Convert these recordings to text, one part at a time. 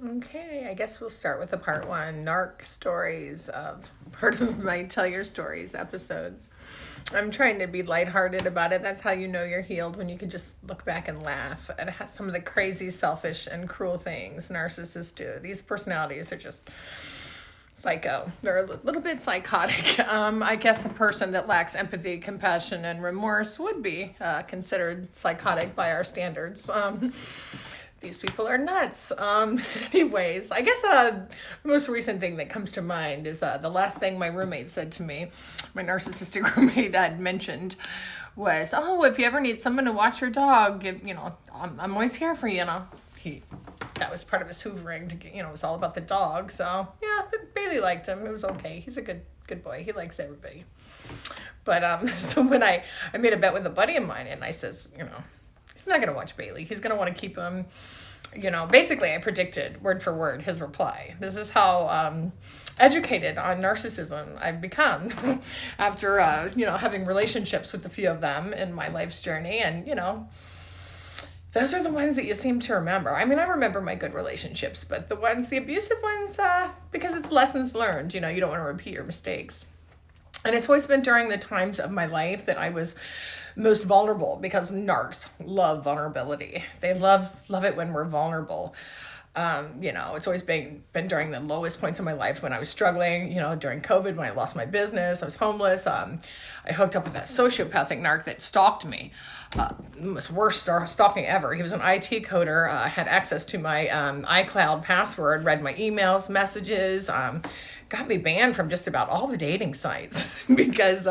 Okay, I guess we'll start with the part one narc stories of part of my Tell Your Stories episodes. I'm trying to be lighthearted about it. That's how you know you're healed, when you can just look back and laugh at some of the crazy, selfish, and cruel things narcissists do. These personalities are just psycho. They're a little bit psychotic. I guess a person that lacks empathy, compassion, and remorse would be considered psychotic by our standards. These people are nuts. Anyways, I guess the most recent thing that comes to mind is the last thing my roommate said to me. My narcissistic roommate had mentioned was, "Oh, if you ever need someone to watch your dog, I'm always here for you." That was part of his hoovering to get, it was all about the dog. So yeah, Bailey liked him. It was okay. He's a good boy. He likes everybody. But so when I made a bet with a buddy of mine, and I says, he's not gonna watch Bailey. He's gonna want to keep him. Basically I predicted word for word his reply. This is how educated on narcissism I've become after having relationships with a few of them in my life's journey. And those are the ones that you seem to remember. I mean, I remember my good relationships, but the abusive ones, because it's lessons learned, you don't want to repeat your mistakes. And it's always been during the times of my life that I was most vulnerable, because narcs love vulnerability. They love it when we're vulnerable. It's always been during the lowest points of my life when I was struggling, during COVID, when I lost my business, I was homeless. I hooked up with that sociopathic narc that stalked me. Worst stalking ever. He was an IT coder, had access to my iCloud password, read my emails, messages, got me banned from just about all the dating sites because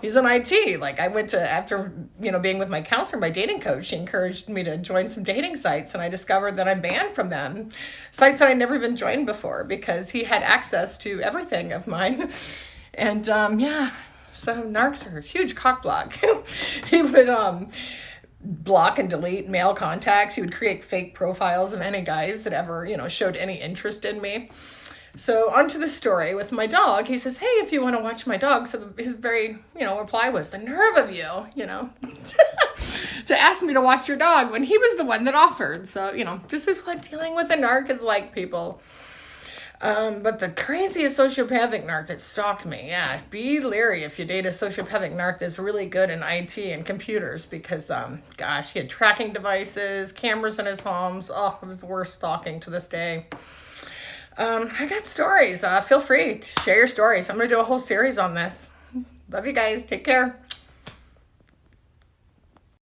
he's in IT. Like, I went to, after, being with my counselor, my dating coach, she encouraged me to join some dating sites, and I discovered that I'm banned from them. Sites that I never even joined before, because he had access to everything of mine. And so narcs are a huge cock block. He would block and delete male contacts. He would create fake profiles of any guys that ever, showed any interest in me. So onto the story with my dog. He says, "Hey, if you want to watch my dog." So his very, reply was, "The nerve of you, to ask me to watch your dog," when he was the one that offered. So, this is what dealing with a narc is like, people. But the craziest sociopathic narc that stalked me, yeah, be leery if you date a sociopathic narc that's really good in IT and computers, because, he had tracking devices, cameras in his homes. Oh, it was the worst stalking to this day. I got stories. Feel free to share your stories. I'm going to do a whole series on this. Love you guys. Take care.